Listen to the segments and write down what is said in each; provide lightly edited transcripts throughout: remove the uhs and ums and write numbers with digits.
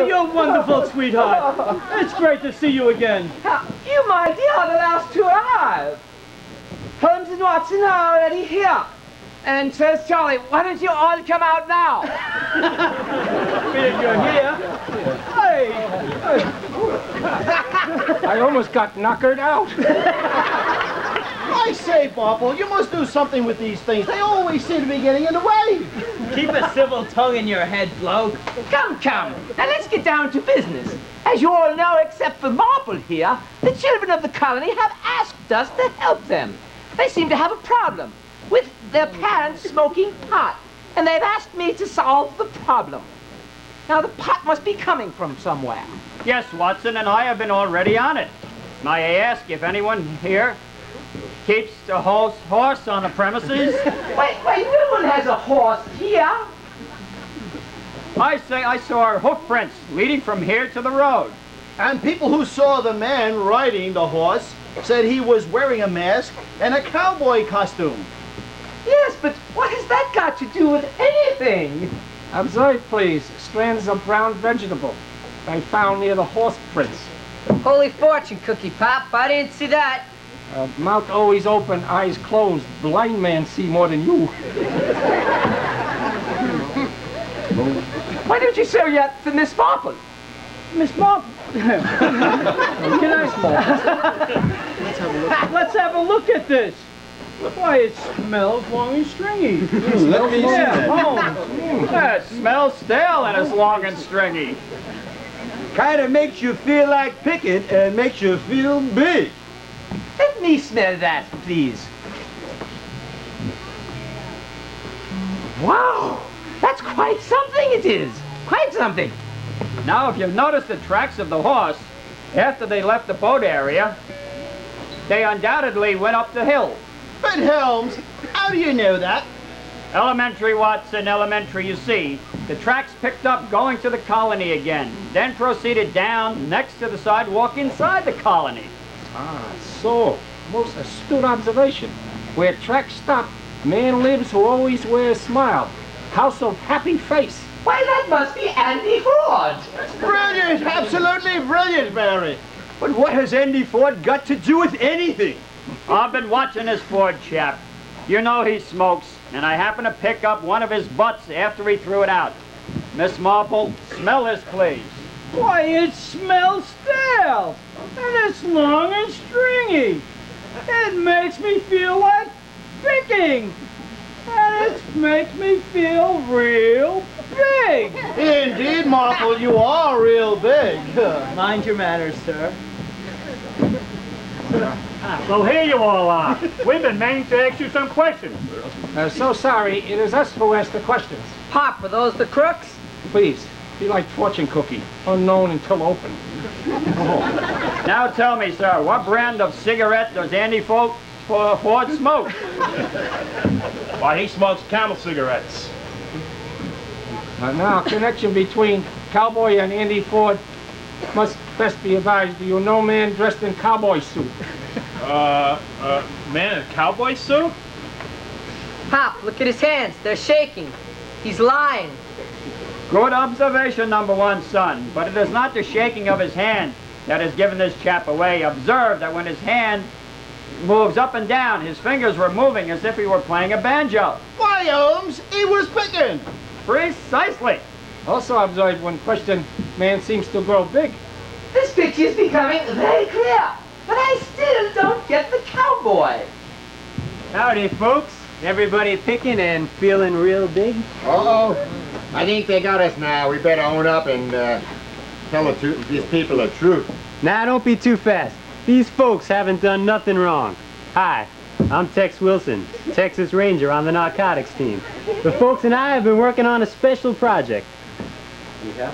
you're wonderful, sweetheart. It's great to see you again. You, my dear, are the last two alive. Holmes and Watson are already here. And says Charlie, why don't you all come out now? Being you're here. Hey! I almost got knockered out. I say, Bobble, you must do something with these things. They always seem to be getting in the way. Keep a civil tongue in your head, bloke. Come. Now let's get down to business. As you all know, except for Marple here, the children of the colony have asked us to help them. They seem to have a problem with their parents smoking pot, and they've asked me to solve the problem. Now, the pot must be coming from somewhere. Yes, Watson, and I have been already on it. May I ask if anyone here keeps a horse on the premises? Wait, no one has a horse here. I say I saw hoof prints leading from here to the road. And people who saw the man riding the horse said he was wearing a mask and a cowboy costume. Yes, but what has that got to do with anything? Observe, please. Strands of brown vegetable I found near the horse prints. Holy fortune cookie, Pop. I didn't see that. Mouth always open, eyes closed. Blind man see more than you. Why don't you show yet to Miss Marple? Miss Marple. Can I? Let's have a look at this. Why, it smells long and stringy. Let me see that. It smells stale and it's long and stringy. Kind of makes you feel like picking and makes you feel big. Let me smell that, please. Wow, that's quite something it is. Quite something. Now, if you've noticed the tracks of the horse, after they left the boat area, they undoubtedly went up the hill. But Holmes, how do you know that? Elementary, Watson, elementary, you see. The tracks picked up going to the colony again, then proceeded down next to the sidewalk inside the colony. Ah, so, most astute observation. Where tracks stop, man lives who always wears a smile. House of happy face. Why, that must be Andy Ford. Brilliant, absolutely brilliant, Barry. But what has Andy Ford got to do with anything? I've been watching this Ford chap. You know he smokes, and I happened to pick up one of his butts after he threw it out. Miss Marple, smell this, please. Why, it smells stale, and it's long and stringy. It makes me feel like picking, and it makes me feel real big. Indeed, Marple, you are real big. Mind your manners, sir. Well, here you all are. We've been meaning to ask you some questions. So sorry, it is us who ask the questions. Pop, are those the crooks? Please, be like fortune cookie, unknown until open. Now tell me, sir, what brand of cigarette does Andy Ford smoke? Why, he smokes Camel cigarettes. Now, connection between cowboy and Andy Ford must best be advised. Do you know man dressed in cowboy suit? Man in a cowboy suit? Pop, look at his hands. They're shaking. He's lying. Good observation, #1, son. But it is not the shaking of his hand that has given this chap away. Observe that when his hand moves up and down, his fingers were moving as if he were playing a banjo. Why, Holmes, he was picking. Precisely. Also observe when questioned, man seems to grow big. This picture is becoming very clear, but I still don't get the cowboy. Howdy, folks. Everybody picking and feeling real big? Uh-oh. I think they got us now. We better own up and tell these people the truth. Nah, don't be too fast. These folks haven't done nothing wrong. Hi, I'm Tex Wilson, Texas Ranger on the narcotics team. The folks and I have been working on a special project.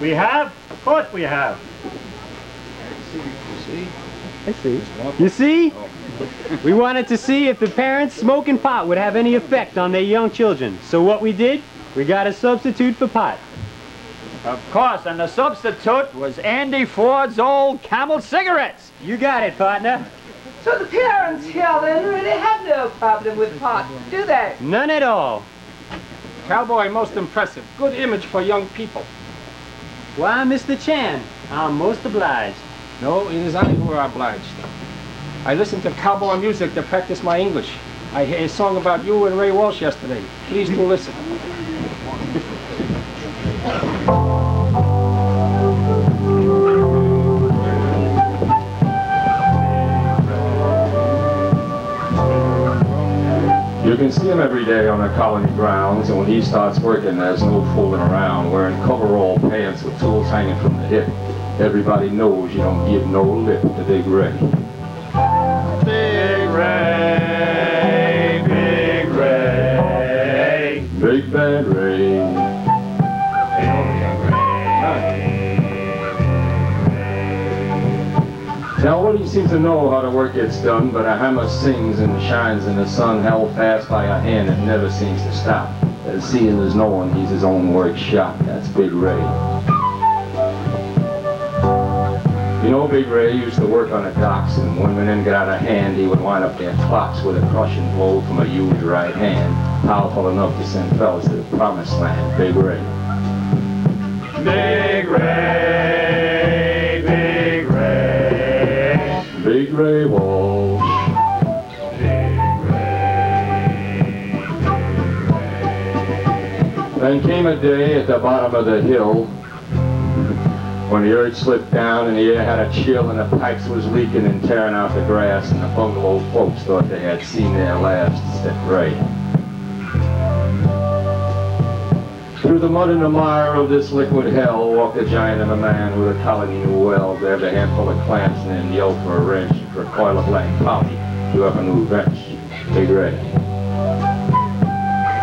We have? Of course we have. I see. You see? We wanted to see if the parents smoking pot would have any effect on their young children. So what we did, we got a substitute for pot. Of course, and the substitute was Andy Ford's old Camel cigarettes. You got it, partner. So the parents here then really have no problem with pot, do they? None at all. Cowboy most impressive. Good image for young people. Why, Mr. Chan, I'm most obliged. No, it is I who are obliged. I listened to cowboy music to practice my English. I heard a song about you and Ray Walsh yesterday. Please do listen. You can see him every day on the colony grounds, and when he starts working, there's no fooling around, wearing coverall pants with tools hanging from the hip. Everybody knows you don't give no lip to Big Ray. Big Ray, Big Ray, Big Bad Ray. Now, what he seems to know how the work gets done, but a hammer sings and shines in the sun, held fast by a hand that never seems to stop. As seeing as knowing, he's his own work shop. That's Big Ray. You know, Big Ray used to work on the docks, and when men got out of hand, he would wind up their clocks with a crushing blow from a huge right hand, powerful enough to send fellas to the promised land. Big Ray. Big Ray, Big Ray, Big Ray Walsh. Big Ray, Then came a day at the bottom of the hill when the earth slipped down and the air had a chill and the pipes was leaking and tearing out the grass, and the bungalow folks thought they had seen their last step Ray. Through the mud and the mire of this liquid hell walked a giant of a man with a colony new well, grabbed a handful of clamps and then yelled for a wrench and for a coil of black poly to up a new wrench. Big Ray.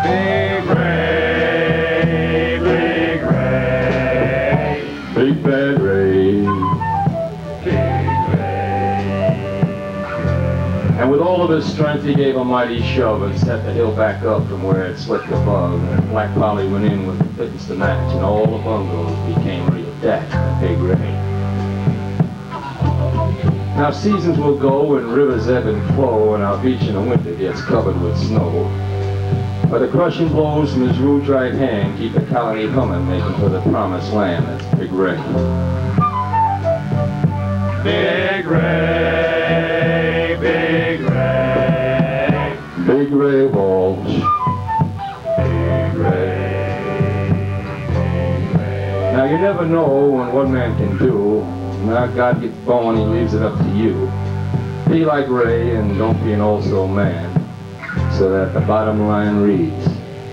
Big Ray, Big Ray, Big Bad Ray. And with all of his strength, he gave a mighty shove and set the hill back up from where it slipped above. And Black Polly went in with the fittings to match, and all the bungalows became real deck and Big Ray. Now seasons will go and rivers ebb and flow, and our beach in the winter gets covered with snow. But the crushing blows from his rude right hand keep the colony humming, making for the promised land. That's Big Ray. Big Ray, Big Ray, Big Ray Walsh. Big Ray, Big Ray. Now you never know when one man can do. Now God gets born, he leaves it up to you. Be like Ray and don't be an also man. So that the bottom line reads,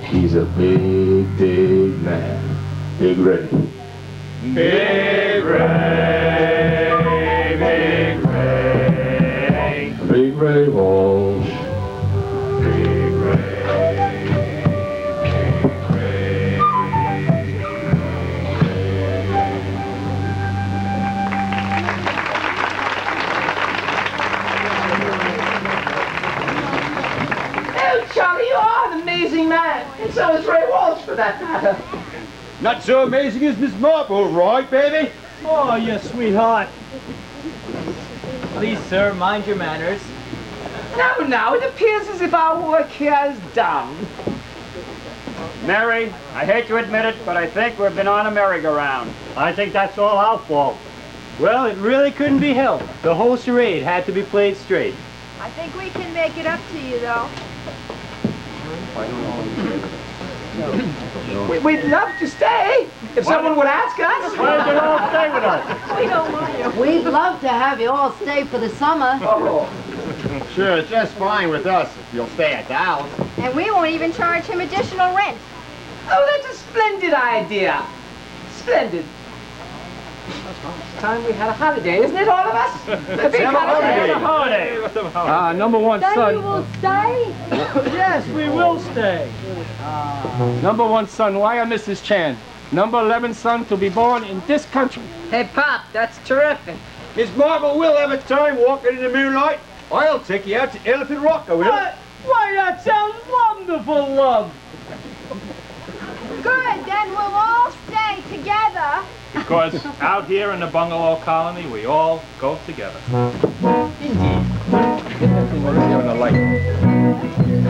he's a big, big man. Big Ray. Big Ray, Big Ray, Big Ray Walsh. Big Ray, Big Ray. Oh, Charlie, you are an amazing man. And so is Ray Walsh, for that matter. Not so amazing as Miss Marple, right, baby? Oh, you sweetheart. Please, sir, mind your manners. Now, it appears as if our work here is done. Mary, I hate to admit it, but I think we've been on a merry-go-round. I think that's all our fault. Well, it really couldn't be helped. The whole charade had to be played straight. I think we can make it up to you, though. We'd love to stay, if someone would ask us. Why don't you all stay with us? We don't want you. We'd love to have you all stay for the summer. Oh. Sure, it's just fine with us if you'll stay at the house. And we won't even charge him additional rent. Oh, that's a splendid idea. Splendid. It's time we had a holiday, isn't it, all of us? A big holiday. Number one Then son. you will stay? Yes, we will stay. Number one son, why Mrs. Chan? Number 11 son to be born in this country. Hey, Pop, that's terrific. Miss Marple will have a time walking in the moonlight. I'll take you out to Elephant Rock, I will. Why, that sounds wonderful, love. Good, then we'll all stay together. Because out here in the bungalow colony, we all go together. Indeed. Get that thing over there on the light.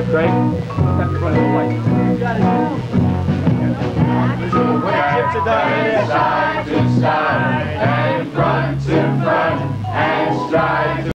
Craig, have to run the light. You got it. When the chips are done, strive